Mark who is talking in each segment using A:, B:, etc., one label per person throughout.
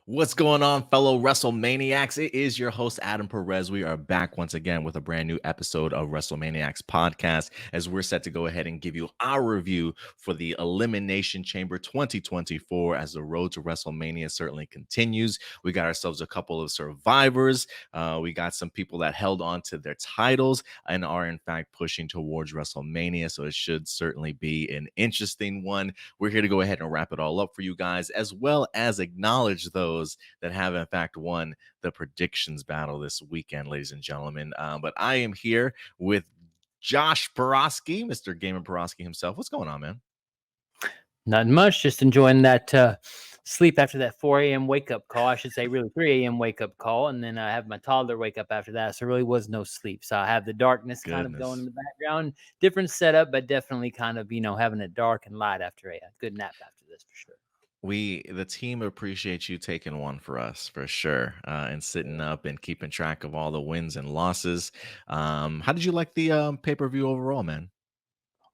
A: What's going on, fellow WrestleManiacs? It is your host, Adam Perez. We are back once again with a brand new episode of WrestleManiacs podcast as we're set to go ahead and give you our review for the Elimination Chamber 2024 as the road to WrestleMania certainly continues. We got ourselves a couple of survivors. We got some people that held on to their titles and are, in fact, pushing towards WrestleMania. So it should certainly be an interesting one. We're here to go ahead and wrap it all up for you guys, as well as acknowledge those that have, in fact, won the predictions battle this weekend, ladies and gentlemen. But I am here with Josh Porosky, Mr. Gamer Porosky himself. What's going on, man?
B: Nothing much. Just enjoying that sleep after that 4 a.m. wake up call. I should say really 3 a.m. wake up call. And then I have my toddler wake up after that. So really was no sleep. So I have the darkness kind of going in the background. Different setup, but definitely kind of, having it dark and light after a good nap after this for sure.
A: The team appreciates you taking one for us for sure, and sitting up and keeping track of all the wins and losses. How did you like the pay-per-view overall, man?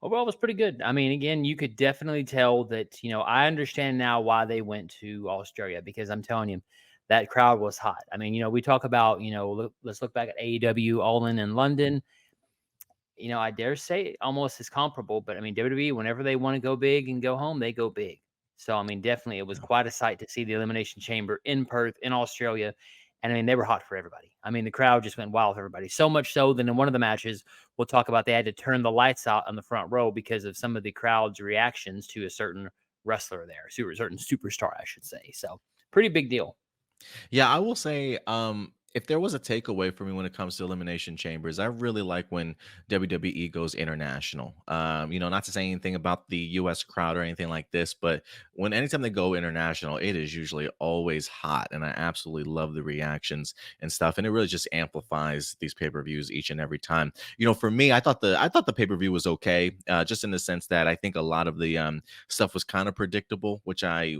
B: Overall, it was pretty good. I mean, again, you could definitely tell that, I understand now why they went to Australia, because I'm telling you, that crowd was hot. I mean, we talk about, let's look back at AEW All In London. I dare say almost as comparable, but I mean, WWE, whenever they want to go big and go home, they go big. So, I mean, definitely it was quite a sight to see the Elimination Chamber in Perth, in Australia. And I mean, they were hot for everybody. I mean, the crowd just went wild for everybody. So much so that in one of the matches, we'll talk about, they had to turn the lights out on the front row because of some of the crowd's reactions to a certain wrestler there, certain superstar, I should say. So, pretty big deal.
A: Yeah, I will say, if there was a takeaway for me when it comes to Elimination Chambers, I really like when WWE goes international. Not to say anything about the US crowd or anything like this, but anytime they go international, it is usually always hot. And I absolutely love the reactions and stuff. And it really just amplifies these pay-per-views each and every time. For me, I thought the pay-per-view was okay, just in the sense that I think a lot of the stuff was kind of predictable, which I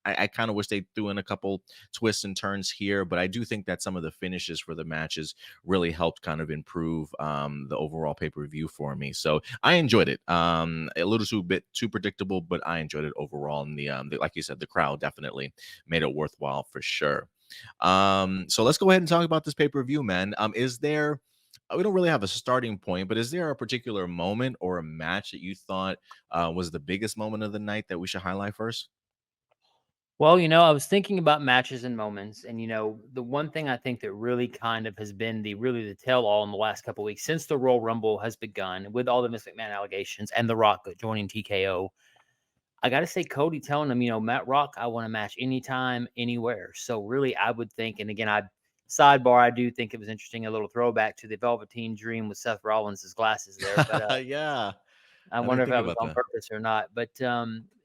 A: kind of wish they threw in a couple twists and turns here, but I do think that some of the finishes for the matches really helped kind of improve the overall pay-per-view for me. So I enjoyed it. A little bit too predictable, but I enjoyed it overall. And like you said, the crowd definitely made it worthwhile for sure. So let's go ahead and talk about this pay-per-view, man. We don't really have a starting point, but is there a particular moment or a match that you thought was the biggest moment of the night that we should highlight first?
B: Well, I was thinking about matches and moments, and the one thing I think that really kind of has been the tell all in the last couple of weeks since the Royal Rumble has begun, with all the Miss McMahon allegations and The Rock joining TKO. I got to say, Cody telling him, Matt Rock, I want a match anytime, anywhere. So really, I would think, and again, I do think it was interesting, a little throwback to the Velveteen Dream with Seth Rollins' glasses there, but
A: Yeah,
B: I
A: I
B: wonder
A: didn't
B: if
A: think
B: that was
A: about
B: on
A: that.
B: purpose or not. But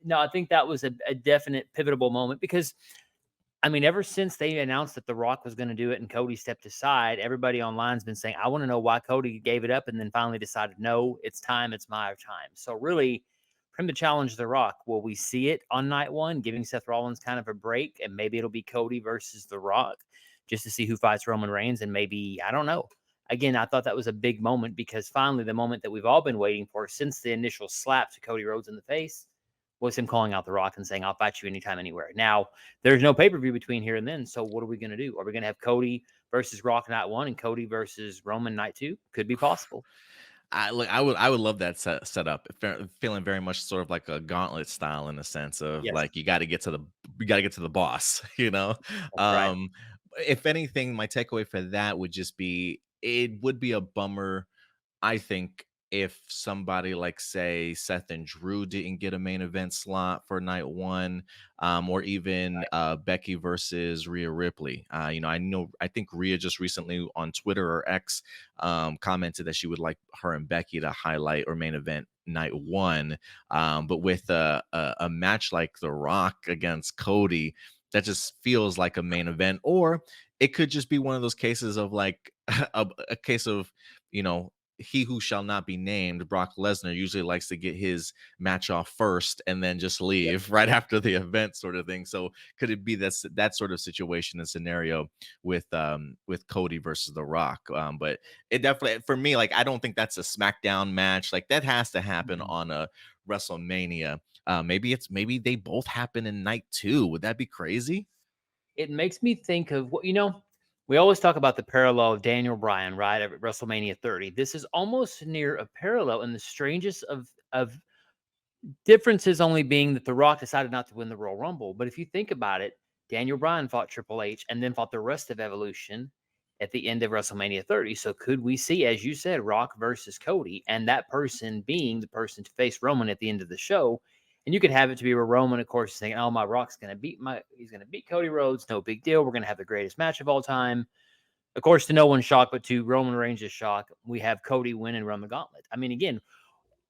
B: no, I think that was a definite pivotal moment because, I mean, ever since they announced that The Rock was going to do it and Cody stepped aside, everybody online's been saying, I want to know why Cody gave it up and then finally decided, no, it's time. It's my time. So really, for him to challenge The Rock, will we see it on night one, giving Seth Rollins kind of a break? And maybe it'll be Cody versus The Rock just to see who fights Roman Reigns. And maybe, I don't know. Again, I thought that was a big moment because finally the moment that we've all been waiting for since the initial slap to Cody Rhodes in the face was him calling out The Rock and saying, I'll fight you anytime, anywhere. Now, there's no pay-per-view between here and then, so what are we going to do? Are we going to have Cody versus Rock night one and Cody versus Roman night two? Could be possible.
A: I would love that setup. Feeling very much sort of like a gauntlet style in the sense of
B: Yes,
A: like you got to get to the boss, you know.
B: that's right.
A: Um, if anything, my takeaway for that would just be it would be a bummer, I think, if somebody like, say, Seth and Drew didn't get a main event slot for night one, or even Becky versus Rhea Ripley. I think Rhea just recently on Twitter or X commented that she would like her and Becky to highlight or main event night one. But with a match like The Rock against Cody, that just feels like a main event, or it could just be one of those cases of like a case of, he who shall not be named, Brock Lesnar, usually likes to get his match off first and then just leave right after the event, sort of thing. So could it be that sort of situation and scenario with Cody versus The Rock? But it definitely, for me, like, I don't think that's a SmackDown match. Like, that has to happen
B: Mhm.
A: on a WrestleMania. Maybe they both happen in night two. Would that be crazy?
B: it makes me think of what we always talk about the parallel of Daniel Bryan, right, at WrestleMania 30. This is almost near a parallel in the strangest of differences, only being that The Rock decided not to win the Royal Rumble. But if you think about it, Daniel Bryan fought Triple H and then fought the rest of Evolution at the end of WrestleMania 30. So could we see, as you said, Rock versus Cody, and that person being the person to face Roman at the end of the show? And you could have it to be where Roman, of course, is saying, "Oh, my Rock's going to he's going to beat Cody Rhodes. No big deal. We're going to have the greatest match of all time." Of course, to no one's shock, but to Roman Reigns' shock, we have Cody win and run the gauntlet. I mean, again,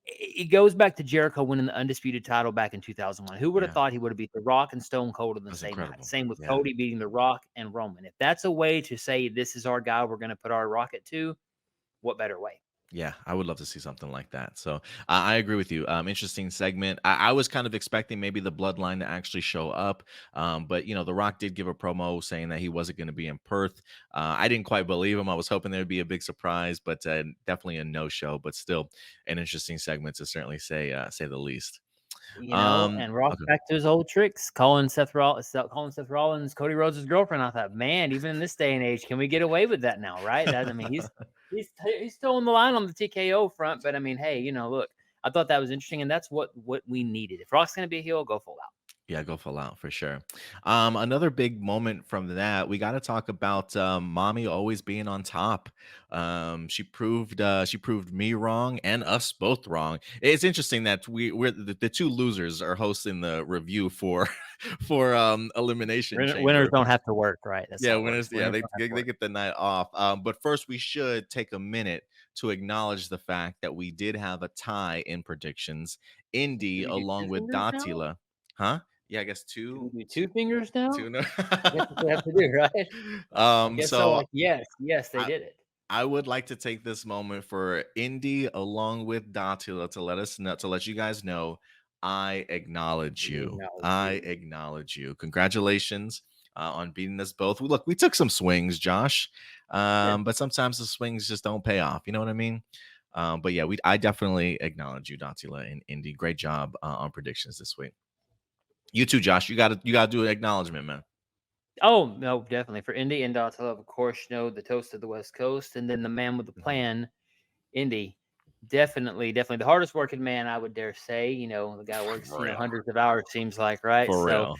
B: it goes back to Jericho winning the undisputed title back in 2001. Who would have
A: Yeah,
B: thought he would have beat The Rock and Stone Cold in the
A: that's
B: same night?
A: incredible.
B: Same with
A: Yeah.
B: Cody beating The Rock and Roman. If that's a way to say this is our guy we're going to put our rocket to, what better way?
A: Yeah, I would love to see something like that. So I agree with you. Interesting segment. I was kind of expecting maybe the bloodline to actually show up, but The Rock did give a promo saying that he wasn't going to be in Perth. I didn't quite believe him. I was hoping there'd be a big surprise, but definitely a no-show. But still, an interesting segment to certainly say the least.
B: And Rock
A: Okay.
B: back to his old tricks, calling Seth Rollins Cody Rhodes' girlfriend. I thought, man, even in this day and age, can we get away with that now? Right? I mean, he's towing the line on the TKO front, but I mean, hey, look, I thought that was interesting, and that's what we needed. If Rock's going to be a heel, go full out.
A: Yeah, go full out for sure. Another big moment from that, we got to talk about mommy always being on top. She proved me wrong and us both wrong. It's interesting that we're the two losers are hosting the review for for Elimination
B: Winners
A: Chamber.
B: don't have to work, right? That's
A: Yeah,
B: how it
A: winners.
B: works.
A: Yeah,
B: Winners
A: they
B: don't have
A: they
B: to
A: they
B: work.
A: get the night off. But first, we should take a minute to acknowledge the fact that we did have a tie in predictions.
B: Do
A: Indy
B: we do
A: along
B: two
A: with
B: fingers now?
A: Datila, huh? Yeah, I guess
B: Do we
A: two,
B: do
A: two,
B: 2 fingers now?
A: two. No.
B: I guess that's what we have to do, right? I guess so.
A: So
B: Like, yes, they
A: I
B: did it.
A: I would like to take this moment for Indy along with Datila to let us know, to let you guys know I acknowledge
B: We
A: you.
B: acknowledge
A: I
B: you.
A: acknowledge you. Congratulations on beating us both. Look, we took some swings, Josh,
B: Did.
A: but sometimes the swings just don't pay off. You know what I mean? But yeah, I definitely acknowledge you, Datila and Indy. Great job on predictions this week. You too, Josh. You gotta do an acknowledgement, man.
B: Oh, no, definitely. For Indy and Donatello, of course, the toast of the West Coast, and then the man with the
A: Mhm.
B: plan, Indy. Definitely the hardest working man, I would dare say. The guy works,
A: For real.
B: hundreds of hours, seems like, right?
A: For
B: So
A: real.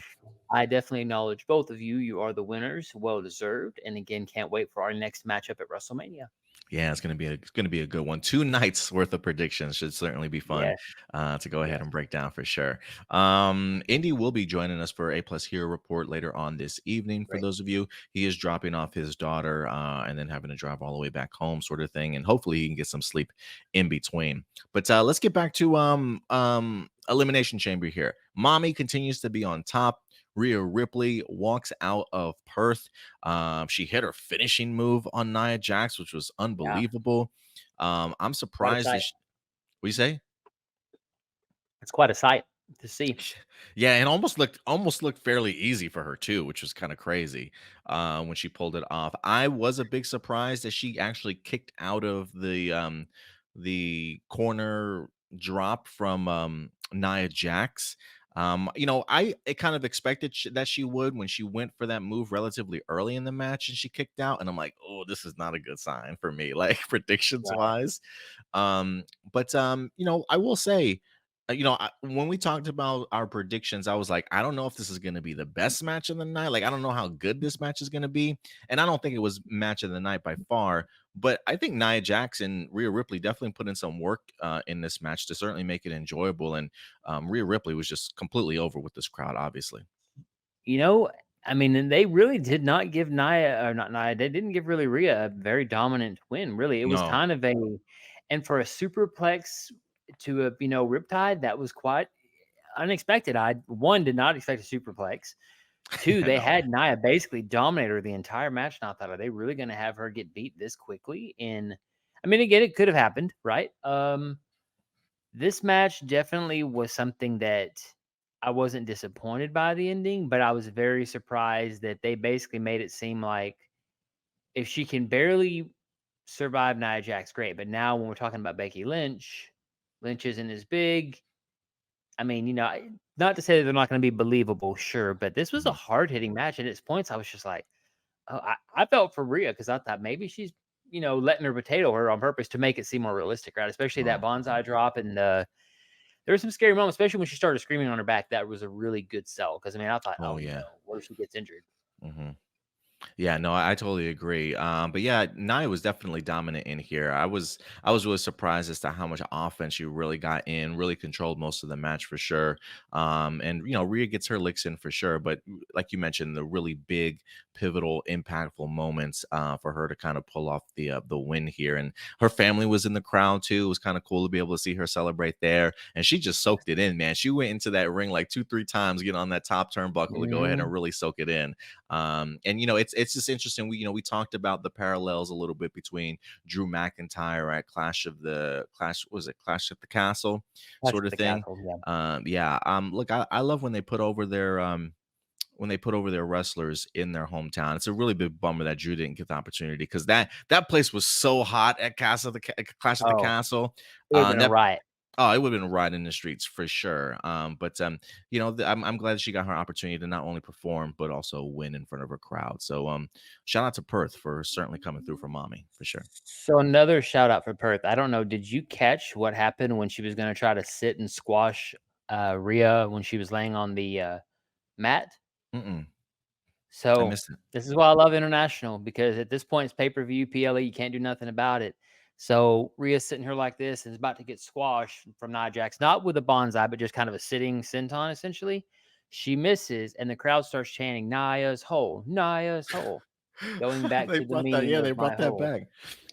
B: I definitely acknowledge both of you. You are the winners, well deserved. And again, can't wait for our next matchup at WrestleMania.
A: Yeah, it's gonna be a good one. 2 nights worth of predictions should certainly be fun
B: Yes,
A: to go ahead
B: yes,
A: and break down for sure. Indy will be joining us for A Plus Hero Report later on this evening. For
B: great.
A: those of you, he is dropping off his daughter and then having to drive all the way back home, sort of thing, and hopefully he can get some sleep in between. But let's get back to Elimination Chamber here. Mommy continues to be on top. Rhea Ripley walks out of Perth. She hit her finishing move on Nia Jax, which was
B: Yeah,
A: unbelievable. I'm
B: quite a
A: surprised that
B: sight.
A: what you say?
B: It's quite a sight to see.
A: Yeah, and almost looked fairly easy for her too, which was kind of crazy when she pulled it off. I was a big surprise that she actually kicked out of the corner drop from Nia Jax. I kind of expected that she would when she went for that move relatively early in the match and she kicked out, and I'm like, oh, this is not a good sign for me, like predictions
B: Right.
A: wise. But I will say when we talked about our predictions, I was like, I don't know if this is going to be the best match of the night. Like, I don't know how good this match is going to be. And I don't think it was match of the night by far. But I think Nia Jax and Rhea Ripley definitely put in some work in this match to certainly make it enjoyable. And Rhea Ripley was just completely over with this crowd, obviously.
B: You know, I mean, and they really did not give Nia, or not Nia, they didn't give really Rhea a very dominant win. Really, it was
A: No.
B: kind of and for a superplex to a Riptide, that was quite unexpected. I one did not expect a superplex. Two,
A: I
B: they
A: know.
B: had Nia basically dominate her the entire match. And I thought, are they really going to have her get beat this quickly? I mean, again, it could have happened, right? This match definitely was something that I wasn't disappointed by the ending, but I was very surprised that they basically made it seem like if she can barely survive Nia Jax, great. But now when we're talking about Becky Lynch, Lynch isn't as big. I mean, not to say that they're not going to be believable, sure, but this was a
A: Mhm.
B: hard hitting match. At its points, I was just like, oh, I felt for Rhea because I thought maybe she's, letting her potato her on purpose to make it seem more realistic, right? Especially that
A: Oh,
B: bonsai drop. And there were some scary moments, especially when she started screaming on her back. That was a really good sell because, I mean, I thought,
A: oh
B: oh no,
A: yeah.
B: what if she gets injured?
A: Mhm. Yeah, no, I totally agree. But yeah, Nia was definitely dominant in here. I was really surprised as to how much offense she really got in, really controlled most of the match for sure. And Rhea gets her licks in for sure. But like you mentioned, the really big, pivotal, impactful moments for her to kind of pull off the win here. And her family was in the crowd too. It was kind of cool to be able to see her celebrate there. And she just soaked it in, man. She went into that ring like 2, 3 times, getting on that top turnbuckle to go ahead and
B: Mhm.
A: really soak it in. And it's just interesting. We talked about the parallels a little bit between Drew McIntyre at Clash at the Castle
B: Clash
A: sort
B: at
A: of
B: the
A: thing.
B: Castle, yeah.
A: Yeah. Look, I love when they put over their wrestlers in their hometown. It's a really big bummer that Drew didn't get the opportunity because that place was so hot at Clash at the
B: Oh,
A: Castle.
B: it would have been a
A: That
B: riot.
A: Oh, it would have been right in the streets for sure. But I'm glad she got her opportunity to not only perform but also win in front of her crowd. So shout out to Perth for certainly coming through for mommy for sure.
B: So another shout out for Perth. I don't know. Did you catch what happened when she was going to try to sit and squash Rhea when she was laying on the mat?
A: Mm-mm, I
B: So
A: missed it.
B: this is why I love international because at this point it's pay per view, PLE. You can't do nothing about it. So Rhea's sitting here like this and is about to get squashed from Nia Jax, not with a bonsai, but just kind of a sitting senton essentially. She misses, and the crowd starts chanting Nia's hole," going back
A: They
B: to the
A: brought that.
B: meaning
A: Yeah,
B: of
A: they
B: my
A: brought that
B: hole.
A: back.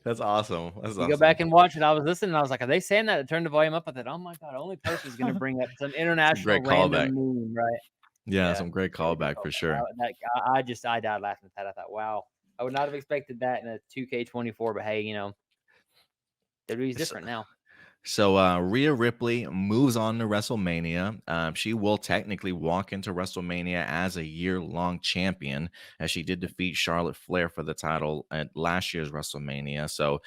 A: That's awesome. That's
B: You go back
A: awesome.
B: and watch it. I was listening. I was like, "Are they saying that?" I turned the volume up. I thought, "Oh my god, only Perth is going to bring up some
A: It's a
B: international
A: great callback.
B: random meme, right?"
A: Yeah,
B: Yeah,
A: some great
B: very good
A: callback for
B: callback.
A: sure.
B: I died laughing at that. I thought, "Wow, I would not have expected that in a 2K24." But hey, WWE's different now.
A: So Rhea Ripley moves on to WrestleMania. She will technically walk into WrestleMania as a year-long champion, as she did defeat Charlotte Flair for the title at last year's WrestleMania. So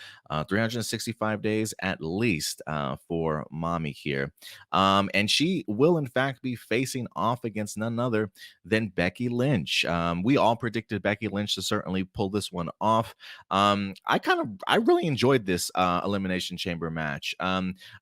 A: 365 days at least for Mommy here. And she will, in fact, be facing off against none other than Becky Lynch. We all predicted Becky Lynch to certainly pull this one off. I really enjoyed this Elimination Chamber match.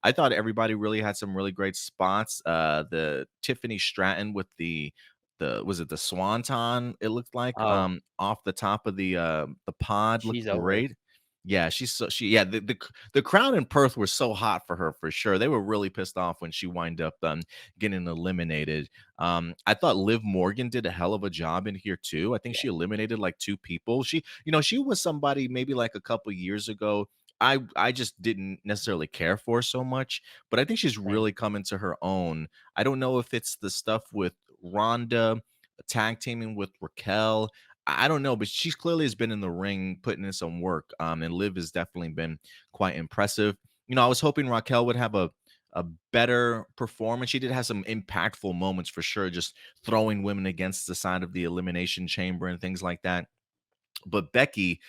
A: I thought everybody really had some really great spots. The Tiffany Stratton with the was it the swanton, it looked like,
B: Oh,
A: off the top of the pod looked
B: she's over.
A: great. Yeah, she's so she yeah, the crowd in Perth were so hot for her for sure. They were really pissed off when she wind up getting eliminated. I thought Liv Morgan did a hell of a job in here too. I think
B: Yeah,
A: she eliminated like 2 people. She was somebody maybe like a couple years ago I just didn't necessarily care for so much, but I think she's
B: same.
A: really come into her own. I don't know if it's the stuff with Ronda tag teaming with Raquel. I don't know, but she's clearly has been in the ring putting in some work. And Liv has definitely been quite impressive. I was hoping Raquel would have a better performance. She did have some impactful moments for sure, just throwing women against the side of the elimination chamber and things like that. But Becky,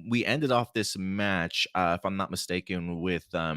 A: we ended off this match, if I'm not mistaken, with I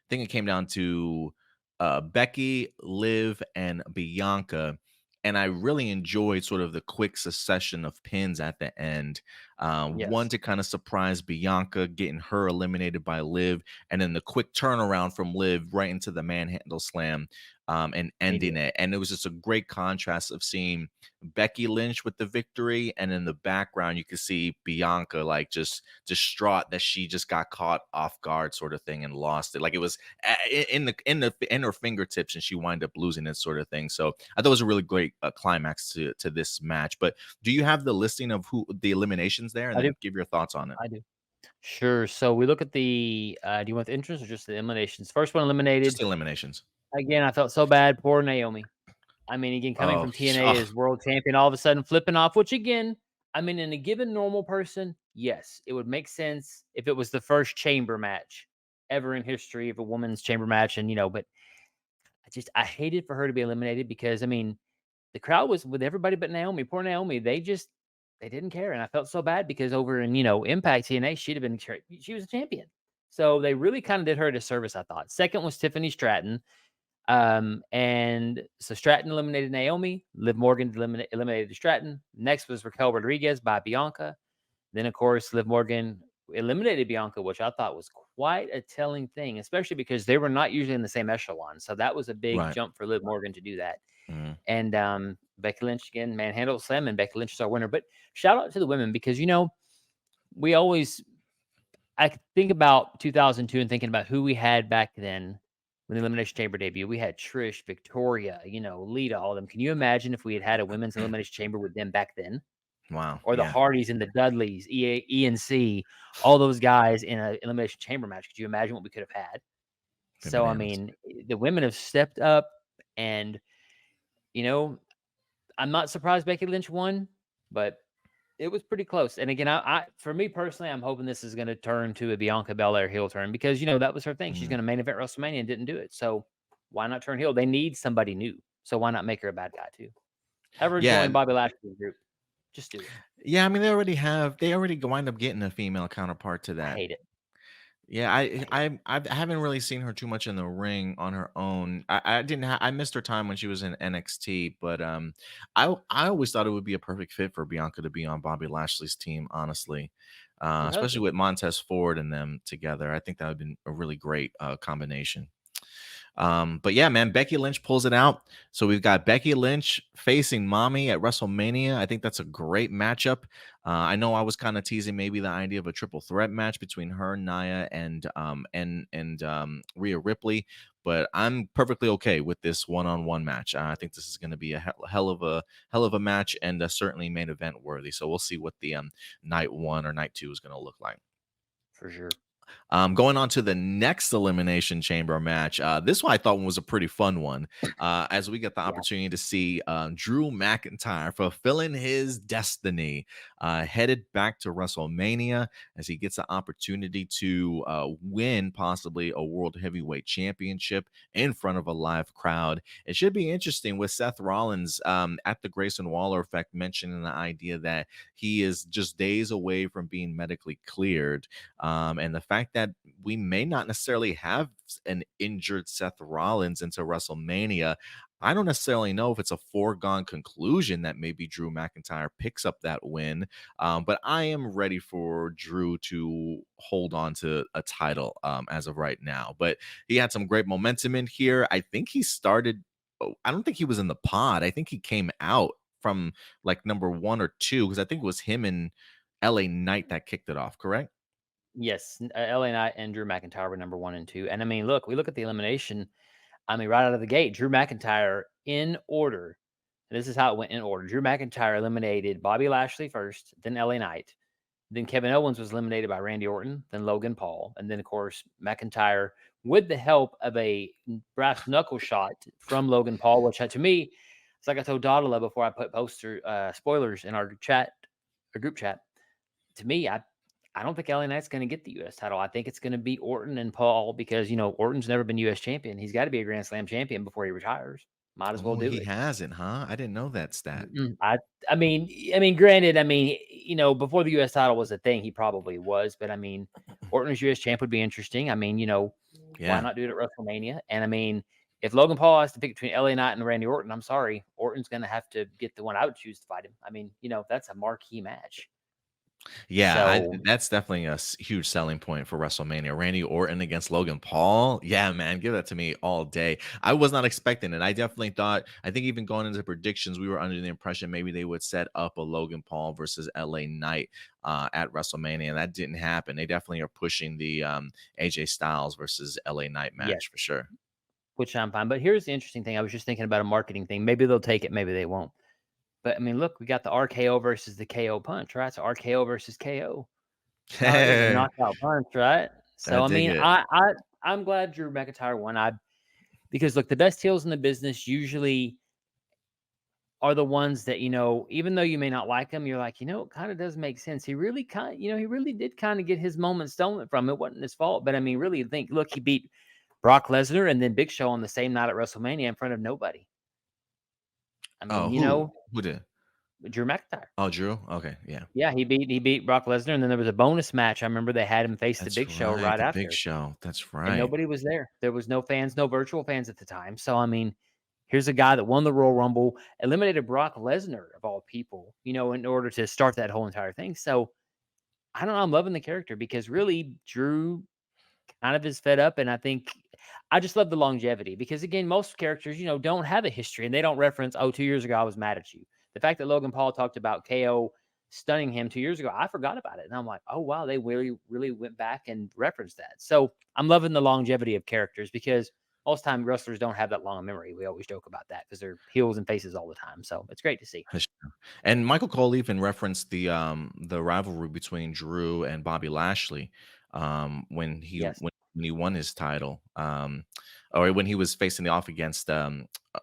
A: think it came down to Becky, Liv, and Bianca. And I really enjoyed sort of the quick succession of pins at the end. One
B: Yes,
A: to kind of surprise Bianca, getting her eliminated by Liv, and then the quick turnaround from Liv right into the manhandle slam and ending
B: immediate.
A: it. And it was just a great contrast of seeing Becky Lynch with the victory, and in the background you could see Bianca like just distraught that she just got caught off guard, sort of thing, and lost it. Like it was in her fingertips, and she wound up losing it, sort of thing. So I thought it was a really great climax to this match. But do you have the listing of who the eliminations there, and
B: I do.
A: then give your thoughts on it?
B: I do. Sure. So we look at the. Do you want the entrance or just the eliminations? First one
A: Just
B: eliminated.
A: the eliminations.
B: Again, I felt so bad. Poor Naomi. I mean, again, coming
A: Oh,
B: from TNA as world champion, all of a sudden flipping off, which again, I mean, in a given normal person, yes, it would make sense if it was the first chamber match ever in history of a woman's chamber match. And, but I hated for her to be eliminated because, I mean, the crowd was with everybody but Naomi. Poor Naomi. They didn't care. And I felt so bad because over in, Impact TNA, she'd have been, she was a champion. So they really kind of did her a disservice, I thought. Second was Tiffany Stratton. And so Stratton eliminated Naomi. Liv Morgan eliminated Stratton. Next was Raquel Rodriguez by Bianca. Then, of course, Liv Morgan eliminated Bianca, which I thought was quite a telling thing, especially because they were not usually in the same echelon. So that was a big
A: Right.
B: jump for Liv Morgan to do that.
A: Mhm.
B: And Becky Lynch again, manhandled Slam, and Becky Lynch is our winner. But shout out to the women because, we always, I think about 2002 and thinking about who we had back then when the Elimination Chamber debut. We had Trish, Victoria, Lita, all of them. Can you imagine if we had had a women's Elimination Chamber with them back then?
A: Wow.
B: Or the
A: Yeah.
B: Hardys and the Dudleys, ENC, all those guys in an Elimination Chamber match. Could you imagine what we could have had?
A: Been
B: So, I
A: bananas.
B: mean, the women have stepped up, and, I'm not surprised Becky Lynch won, but it was pretty close. And again, for me personally, I'm hoping this is going to turn to a Bianca Belair heel turn because, that was her thing. She's
A: Mhm.
B: going to main event WrestleMania and didn't do it. So why not turn heel? They need somebody new. So why not make her a bad guy too? Have her
A: Yeah.
B: join Bobby Lashley's group. Just do it.
A: Yeah. I mean, they already wind up getting a female counterpart to
B: I
A: that.
B: hate it.
A: Yeah,
B: I
A: I
B: hate it.
A: I haven't really seen her too much in the ring on her own. I didn't I missed her time when she was in NXT, but I always thought it would be a perfect fit for Bianca to be on Bobby Lashley's team, honestly.
B: Her
A: Especially
B: husband.
A: with Montez Ford and them together. I think that would have been a really great combination. But yeah, man, Becky Lynch pulls it out. So we've got Becky Lynch facing Mommy at WrestleMania. I think that's a great matchup. I know I was kind of teasing maybe the idea of a triple threat match between her, Nia, and Rhea Ripley, but I'm perfectly okay with this one-on-one match. I think this is going to be a hell of a match and certainly main event worthy. So we'll see what the night one or night two is going to look like.
B: For sure.
A: Going on to the next Elimination Chamber match. This one I thought was a pretty fun one, as we get the
B: Yeah.
A: opportunity to see Drew McIntyre fulfilling his destiny, headed back to WrestleMania as he gets the opportunity to win possibly a World Heavyweight Championship in front of a live crowd. It should be interesting with Seth Rollins at the Grayson Waller effect mentioning the idea that he is just days away from being medically cleared. And the fact that we may not necessarily have an injured Seth Rollins into WrestleMania, I don't necessarily know if it's a foregone conclusion that maybe Drew McIntyre picks up that win. But I am ready for Drew to hold on to a title as of right now. But he had some great momentum in here. I think he started, I don't think he was in the pod. I think he came out from like number 1 or 2 because I think it was him and LA Knight that kicked it off, correct?
B: Yes, LA Knight and Drew McIntyre were number 1 and 2. And I mean, look, we look at the elimination. I mean, right out of the gate, Drew McIntyre in order. And this is how it went in order. Drew McIntyre eliminated Bobby Lashley first, then LA Knight. Then Kevin Owens was eliminated by Randy Orton, then Logan Paul. And then, of course, McIntyre, with the help of a brass knuckle shot from Logan Paul, which to me, it's like I told Dodala before I put spoilers in our group chat. To me, I don't think LA Knight's going to get the U.S. title. I think it's going to be Orton and Paul because, Orton's never been U.S. champion. He's got to be a Grand Slam champion before he retires. Might as well
A: Oh,
B: do
A: he
B: it.
A: hasn't, huh? I didn't know that stat.
B: Granted, before the U.S. title was a thing, he probably was. But, Orton's U.S. champ would be interesting. Why
A: Yeah.
B: not do it at WrestleMania? And, if Logan Paul has to pick between LA Knight and Randy Orton, I'm sorry. Orton's going to have to get the one I would choose to fight him. That's a marquee match.
A: Yeah,
B: So
A: that's definitely a huge selling point for WrestleMania. Randy Orton against Logan Paul. Yeah, man, give that to me all day. I was not expecting it. I definitely thought, I think even going into predictions, we were under the impression maybe they would set up a Logan Paul versus LA Knight at WrestleMania. And that didn't happen. They definitely are pushing the AJ Styles versus LA Knight
B: yes,
A: match for sure.
B: which I'm fine. But here's the interesting thing. I was just thinking about a marketing thing. Maybe they'll take it, maybe they won't. But look, we got the RKO versus the KO punch, right? So RKO versus KO. All right, there's a knockout punch, right?
A: I
B: So
A: dig it.
B: I'm glad Drew McIntyre won. Because look, the best heels in the business usually are the ones that, even though you may not like them, you're like, it kind of does make sense. He really he really did kind of get his moment stolen from him. It wasn't his fault. But really think, look, he beat Brock Lesnar and then Big Show on the same night at WrestleMania in front of nobody.
A: Oh, who did?
B: Drew McIntyre.
A: Oh, Drew? Okay, yeah.
B: Yeah, he beat Brock Lesnar, and then there was a bonus match. I remember they had him face the
A: That's
B: Big Show
A: right,
B: right
A: the Big
B: after,
A: Show. That's
B: and
A: right.
B: nobody was there. There was no fans, no virtual fans at the time. So I mean, here's a guy that won the Royal Rumble, eliminated Brock Lesnar of all people, in order to start that whole entire thing. So I don't know. I'm loving the character because really Drew kind of is fed up, and I think I just love the longevity because again, most characters, don't have a history and they don't reference, oh, 2 years ago I was mad at you. The fact that Logan Paul talked about KO stunning him 2 years ago, I forgot about it. And I'm like, oh wow, they really, really went back and referenced that. So I'm loving the longevity of characters because most time wrestlers don't have that long a memory. We always joke about that because they're heels and faces all the time. So it's great to see.
A: That's true. And Michael Cole even referenced the rivalry between Drew and Bobby Lashley, when he
B: Yes.
A: when he won his title, or when he was facing off against at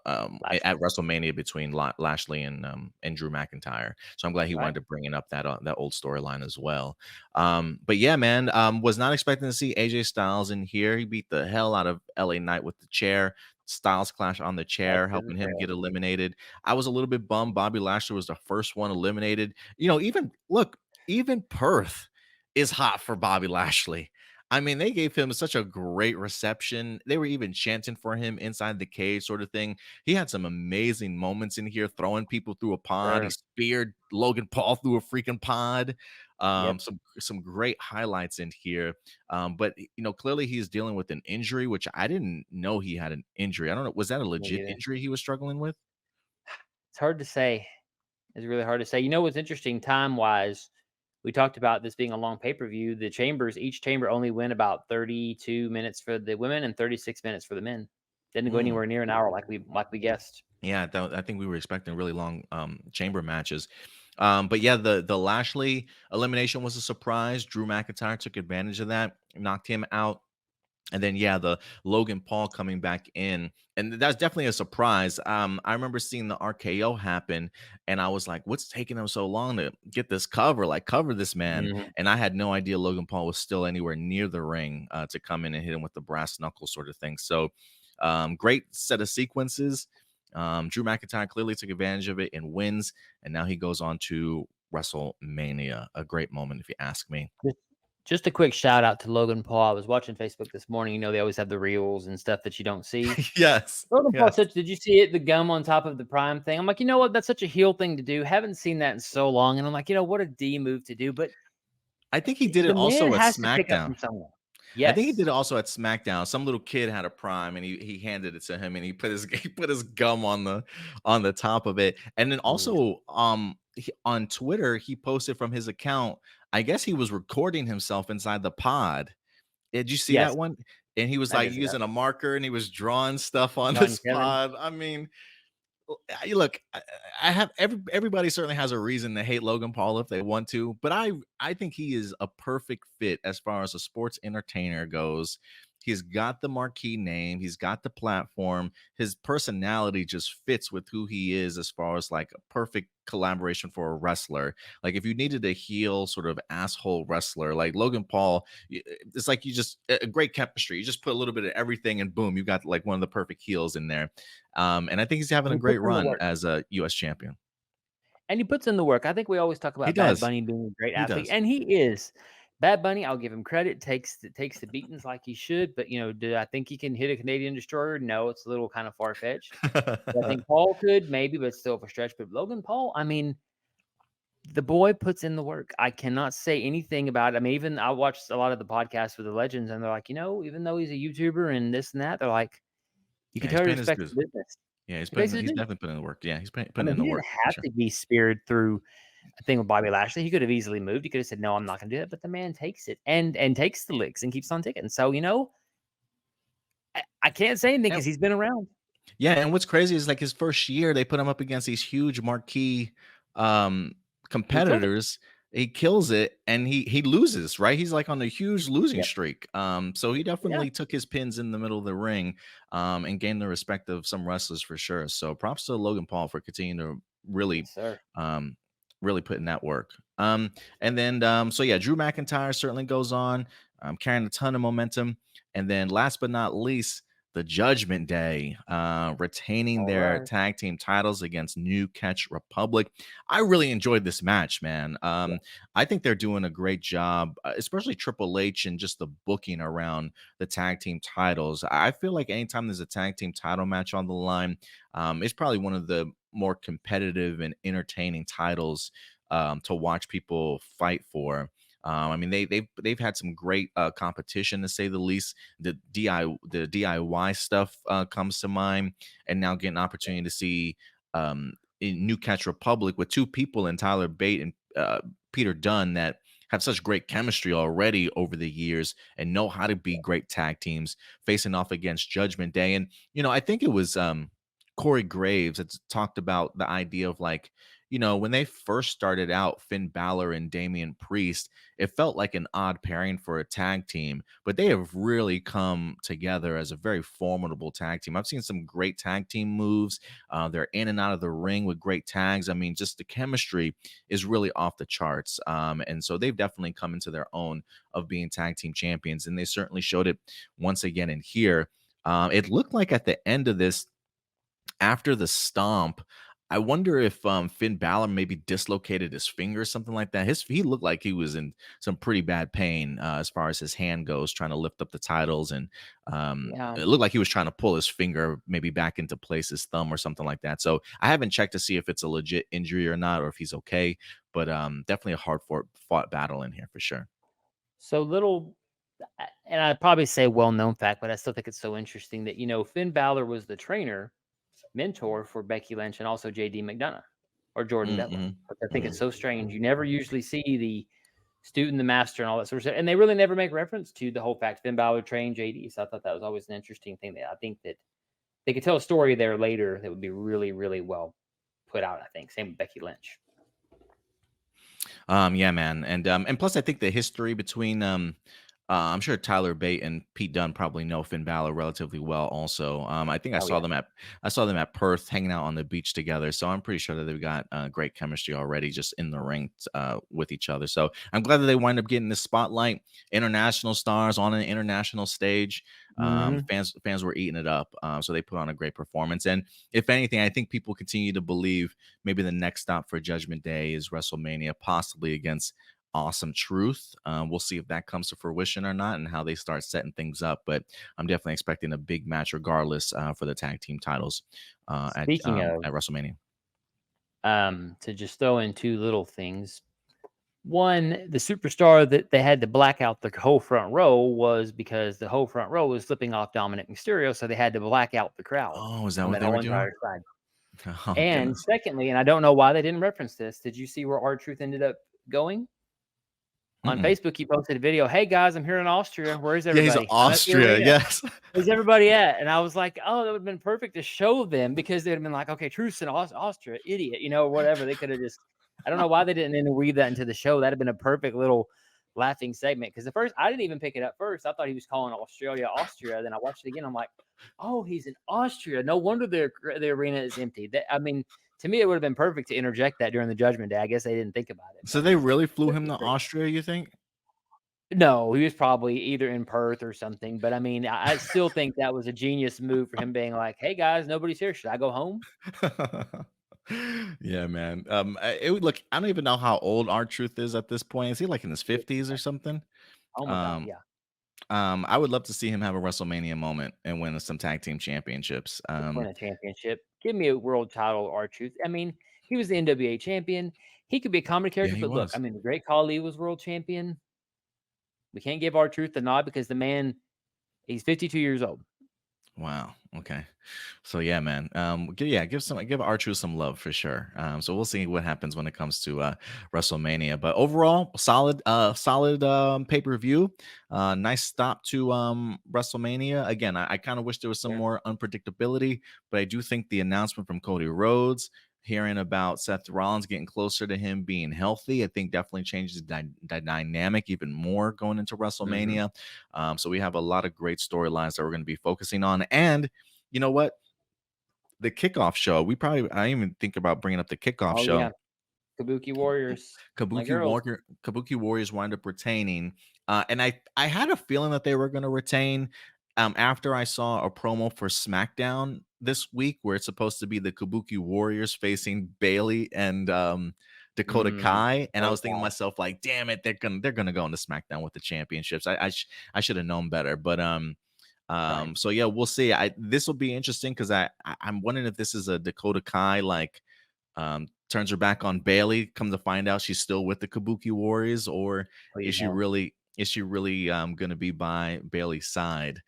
B: Lashley.
A: WrestleMania between Lashley and Drew McIntyre. So I'm glad he
B: Right.
A: wanted to bring up that old storyline as well. But yeah, man, was not expecting to see AJ Styles in here. He beat the hell out of LA Knight with the chair. Styles clash on the
B: That's
A: chair,
B: business
A: helping him
B: trail.
A: get eliminated. I was a little bit bummed Bobby Lashley was the first one eliminated. Even Perth is hot for Bobby Lashley. I mean, they gave him such a great reception. They were even chanting for him inside the cage, sort of thing. He had some amazing moments in here, throwing people through a pod. He
B: Sure.
A: speared Logan Paul through a freaking pod.
B: Yep.
A: Some great highlights in here. But clearly he's dealing with an injury, which I didn't know he had an injury. I don't know. Was that a
B: Me
A: legit
B: either.
A: injury he was struggling with?
B: It's hard to say. It's really hard to say. You know what's interesting time wise? We talked about this being a long pay per view. The chambers, each chamber only went about 32 minutes for the women and 36 minutes for the men. Didn't go
A: Mm.
B: anywhere near an hour like we guessed.
A: Yeah, I think we were expecting really long chamber matches. But yeah, the Lashley elimination was a surprise. Drew McIntyre took advantage of that, knocked him out. And then yeah, the Logan Paul coming back in, and that's definitely a surprise. I remember seeing the RKO happen, and I was like, "What's taking them so long to get this cover? Like, cover this man!"
B: Mhm.
A: And I had no idea Logan Paul was still anywhere near the ring to come in and hit him with the brass knuckle sort of thing. So, great set of sequences. Drew McIntyre clearly took advantage of it and wins, and now he goes on to WrestleMania. A great moment, if you ask me.
B: Just just a quick shout out to Logan Paul. I was watching Facebook this morning. They always have the reels and stuff that you don't see.
A: Yes,
B: Logan Paul
A: yes.
B: such did you see it? The gum on top of the prime thing. I'm like, you know what? That's such a heel thing to do. Haven't seen that in so long. And I'm like, what a D move to do. But
A: I think he did it
B: the man
A: also at
B: has to pick up
A: SmackDown.
B: from somewhere.
A: I think he did
B: Yes.
A: it also at SmackDown. Some little kid had a Prime, and he handed it to him, and he put his he put his gum on the top of it. And then
B: Ooh.
A: also, on Twitter, he posted from his account. I guess he was recording himself inside the pod. Did you see
B: Yes,
A: that one? And he was
B: I
A: like
B: did see that.
A: using a marker, and he was drawing stuff on
B: John
A: this
B: Kevin.
A: pod. I mean, look, I have everybody certainly has a reason to hate Logan Paul if they want to, but I think he is a perfect fit as far as a sports entertainer goes. He's got the marquee name, he's got the platform, his personality just fits with who he is as far as like a perfect collaboration for a wrestler. Like if you needed a heel sort of asshole wrestler like Logan Paul, it's like you just a great chemistry. You just put a little bit of everything and boom, you got like one of the perfect heels in there. And I think he's having
B: And
A: a
B: he
A: great
B: puts in the
A: run
B: work.
A: as a US champion.
B: And he puts in the work. I think we always talk
A: He
B: about Bad
A: does.
B: Bunny being a great
A: He
B: athlete,
A: does.
B: and he is. Bad Bunny, I'll give him credit, takes the beatings like he should, but, do I think he can hit a Canadian destroyer? No, it's a little kind of far-fetched. Do I think Paul could? Maybe, but still a stretch. But Logan Paul, I mean, the boy puts in the work. I cannot say anything about it. I mean, even I watched a lot of the podcasts with the legends, and they're like, even though he's a YouTuber and this and that, they're like, you can
A: Yeah, he's
B: tell he
A: paying his
B: respects
A: dues.
B: the business.
A: Yeah,
B: He pays his
A: he's
B: dues.
A: definitely putting in the work. Yeah, he's
B: I
A: putting
B: mean,
A: in the
B: he didn't
A: work for
B: have
A: sure.
B: to be speared through a thing with Bobby Lashley. He could have easily moved. He could have said, "No, I'm not going to do that." But the man takes it and takes the licks and keeps on ticking. So I can't say anything
A: And
B: because he's been around.
A: yeah, and what's crazy is like his first year, they put him up against these huge marquee um
B: And he killed it.
A: competitors. He kills it and he loses, right? He's like on a huge losing
B: Yep.
A: streak. So he
B: Yeah.
A: definitely took his pins in the middle of the ring and gained the respect of some wrestlers for sure. So props to Logan Paul for continuing to really
B: Yes, sir.
A: um really put in that work. And then so yeah, Drew McIntyre certainly goes on, carrying a ton of momentum. And then last but not least, the Judgment Day, retaining
B: All
A: their
B: right.
A: tag team titles against New Catch Republic. I really enjoyed this match, man.
B: Yeah.
A: I think they're doing a great job, especially Triple H and just the booking around the tag team titles. I feel like anytime there's a tag team title match on the line, it's probably one of the more competitive and entertaining titles to watch people fight for. I mean, they've had some great competition to say the least. The DIY stuff comes to mind, and now getting an opportunity to see in New Catch Republic with two people in Tyler Bate and Peter Dunne that have such great chemistry already over the years and know how to be great tag teams facing off against Judgment Day. And I think it was Corey Graves that talked about the idea of like, when they first started out, Finn Balor and Damian Priest, it felt like an odd pairing for a tag team, but they have really come together as a very formidable tag team. I've seen some great tag team moves. They're in and out of the ring with great tags. I mean, just the chemistry is really off the charts. And so they've definitely come into their own of being tag team champions, and they certainly showed it once again in here. It looked like at the end of this, after the stomp, I wonder if Finn Balor maybe dislocated his finger or something like that. He looked like he was in some pretty bad pain as far as his hand goes, trying to lift up the titles, and
B: Yeah.
A: it looked like he was trying to pull his finger maybe back into place, his thumb or something like that. So I haven't checked to see if it's a legit injury or not, or if he's okay. But definitely a hard fought battle in here for sure.
B: So little, and I'd probably say well-known fact, but I still think it's so interesting that, Finn Balor was the trainer, mentor for Becky Lynch and also JD McDonough or Jordan Devlin.
A: Mm-hmm.
B: But I think it's
A: Mm-hmm.
B: so strange. You never usually see the student, the master, and all that sort of stuff. And they really never make reference to the whole fact Finn Balor trained JD. So I thought that was always an interesting thing that I think that they could tell a story there later that would be really, really well put out, I think. Same with Becky Lynch.
A: Yeah, man, and plus, I think the history between I'm sure Tyler Bate and Pete Dunne probably know Finn Balor relatively well. Also, I think
B: Oh, yeah.
A: I saw them at Perth hanging out on the beach together. So I'm pretty sure that they've got great chemistry already just in the ring with each other. So I'm glad that they wind up getting this spotlight. International stars on an international stage.
B: Mm-hmm.
A: Fans were eating it up. So they put on a great performance. And if anything, I think people continue to believe maybe the next stop for Judgment Day is WrestleMania, possibly against Awesome Truth. We'll see if that comes to fruition or not and how they start setting things up. But I'm definitely expecting a big match regardless for the tag team titles
B: Speaking of,
A: at WrestleMania.
B: to just throw in two little things. One, the superstar that they had to black out the whole front row was because the whole front row was flipping off Dominic Mysterio, so they had to black out the crowd
A: Oh, is that
B: on
A: what
B: that
A: they were
B: whole
A: doing?
B: entire side.
A: Oh,
B: And
A: goodness.
B: secondly, and I don't know why they didn't reference this, did you see where R-Truth ended up going? On
A: Mm-mm.
B: Facebook, he posted a video, "Hey, guys, I'm here in Austria. Where's
A: Yeah, he's in
B: everybody? I'm at the
A: Austria.
B: arena.
A: Yes.
B: Where's everybody at?" And I was like, "Oh, that would've been perfect to show them because they'd have been like, okay, Truth's in Austria, idiot," or whatever. They could have just I don't know why they didn't interweave that into the show. That'd have been a perfect little laughing segment. Because at first, I didn't even pick it up first. I thought he was calling Australia, Austria. Then I watched it again. I'm like, "Oh, he's in Austria. No wonder the arena is empty." I mean, to me, it would have been perfect to interject that during the Judgment Day. I guess they didn't think about it,
A: So
B: but
A: they really flew
B: this
A: him
B: is
A: to
B: great.
A: Austria, you think?
B: No, he was probably either in Perth or something, but I mean, I still think that was a genius move for him being like, "Hey guys, nobody's here. Should I go home?"
A: Yeah, man. It would look. I don't even know how old our Truth is at this point. Is he like in his
B: Yeah.
A: 50s or something?
B: Oh my god,
A: Um,
B: yeah.
A: I would love to see him have a WrestleMania moment and win some tag team championships.
B: Just win a championship. Give me a world title, R-Truth. I mean, he was the NWA champion. He could be a comedy
A: Yeah,
B: character,
A: he
B: but look, I
A: was.
B: mean, the Great Khali was world champion. We can't give R-Truth the nod because the man, he's 52 years old.
A: Wow. Okay. So yeah, man. Give R-Truth some love for sure. So we'll see what happens when it comes to WrestleMania. But overall, solid pay-per-view. Nice stop to WrestleMania. Again, I kind of wish there was some
B: Yeah.
A: more unpredictability, but I do think the announcement from Cody Rhodes, hearing about Seth Rollins getting closer to him being healthy, I think definitely changes the dynamic even more going into
B: Mhm.
A: WrestleMania. So we have a lot of great storylines that we're going to be focusing on. And you know what? The kickoff show. I didn't even think about bringing up the kickoff
B: Oh
A: show.
B: yeah, Kabuki Warriors, my girls.
A: Kabuki Warriors wind up retaining. And I had a feeling that they were going to retain. after I saw a promo for SmackDown this week where it's supposed to be the Kabuki Warriors facing Bailey and Dakota
B: Mm,
A: Kai, and I was thinking to
B: okay.
A: myself like, damn it, they're gonna go into SmackDown with the championships. I should have known better, but
B: Right.
A: so yeah, we'll see. This will be interesting because I'm wondering if this is a Dakota Kai like turns her back on Bailey. Come to find out, she's still with the Kabuki Warriors, or
B: Please no.
A: is she really going to be by Bailey's side?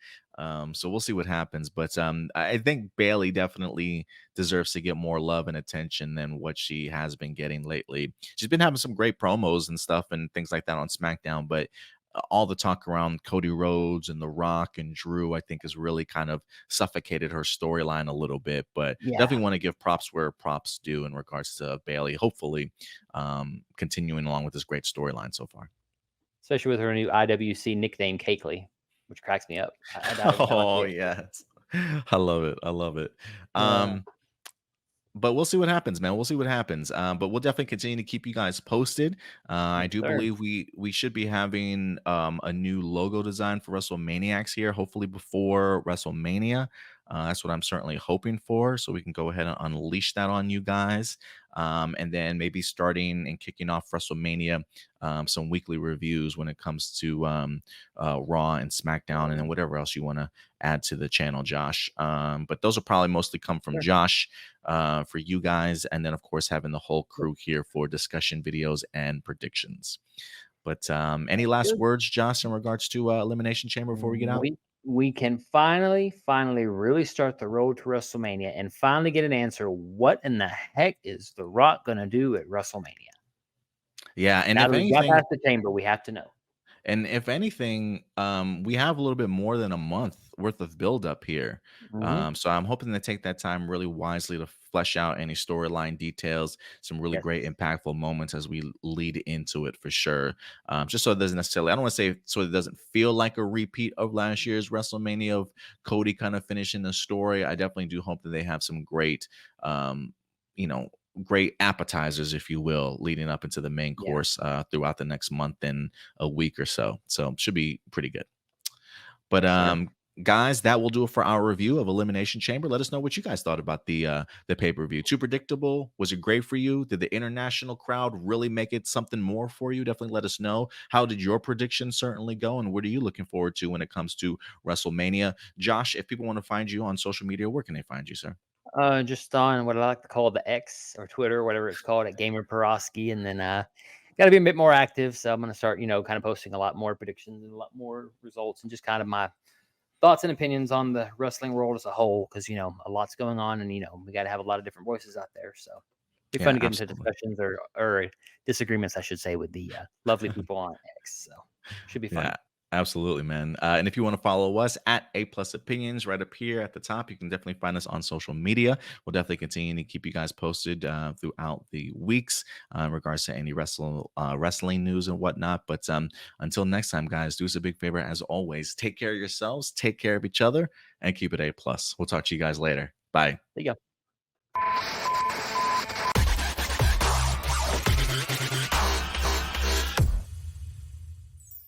A: So we'll see what happens. But I think Bailey definitely deserves to get more love and attention than what she has been getting lately. She's been having some great promos and stuff and things like that on SmackDown, but all the talk around Cody Rhodes and The Rock and Drew, I think, has really kind of suffocated her storyline a little bit. But
B: Yeah.
A: definitely want to give props where props due in regards to Bailey. Hopefully, continuing along with this great storyline so far.
B: Especially with her new IWC nickname, Cakeley, which cracks me up. I like
A: Oh
B: it.
A: yes, I love it. I love it.
B: Uh,
A: But we'll see what happens, man. We'll see what happens. But we'll definitely continue to keep you guys posted. I
B: yes,
A: do
B: sir.
A: believe we should be having a new logo design for WrestleManiacs here, hopefully before WrestleMania. That's what I'm certainly hoping for. So we can go ahead and unleash that on you guys. And then maybe starting and kicking off WrestleMania, some weekly reviews when it comes to Raw and SmackDown, and then whatever else you want to add to the channel, Josh. But those will probably mostly come from
B: Sure.
A: Josh for you guys, and then of course having the whole crew here for discussion videos and predictions. But any
B: Sounds
A: last
B: good.
A: words, Josh, in regards to Elimination Chamber before we get out?
B: We can finally really start the road to WrestleMania and finally get an answer. What in the heck is The Rock gonna do at WrestleMania?
A: Yeah, and
B: Now
A: if
B: that we've got
A: anything,
B: past the chamber, we have to know.
A: we have a little bit more than a month worth of build-up here.
B: Mhm.
A: So I'm hoping to take that time really wisely to flesh out any storyline details, some really
B: Yes.
A: great, impactful moments as we lead into it for sure. Just so it doesn't necessarily, I don't want to say so it doesn't feel like a repeat of last year's WrestleMania of Cody kind of finishing the story. I definitely do hope that they have some great, you know, great appetizers, if you will, leading up into the main
B: Yeah,
A: course throughout the next month and a week or so. So should be pretty good. But
B: yes, sir.
A: guys, that will do it for our review of Elimination Chamber. Let us know what you guys thought about the pay-per-view. Too predictable? Was it great for you? Did the international crowd really make it something more for you? Definitely let us know. How did your prediction certainly go? And what are you looking forward to when it comes to WrestleMania? Josh, if people want to find you on social media, where can they find you, sir?
B: Just on what I like to call the X or Twitter, whatever it's called, at Gamer Peroski, and then got to be a bit more active. So I'm going to start, kind of posting a lot more predictions and a lot more results, and just kind of my thoughts and opinions on the wrestling world as a whole, because a lot's going on, and we got to have a lot of different voices out there. So it'd be fun
A: Yeah,
B: to get into
A: absolutely.
B: discussions or disagreements, I should say, with the lovely people on X. So should be fun.
A: Yeah, absolutely, man. And if you want to follow us at A Plus Opinions right up here at the top, you can definitely find us on social media. We'll definitely continue to keep you guys posted throughout the weeks in regards to any wrestling news and whatnot. But until next time, guys, do us a big favor as always. Take care of yourselves, take care of each other, and keep it A plus. We'll talk to you guys later. Bye.
B: There you go.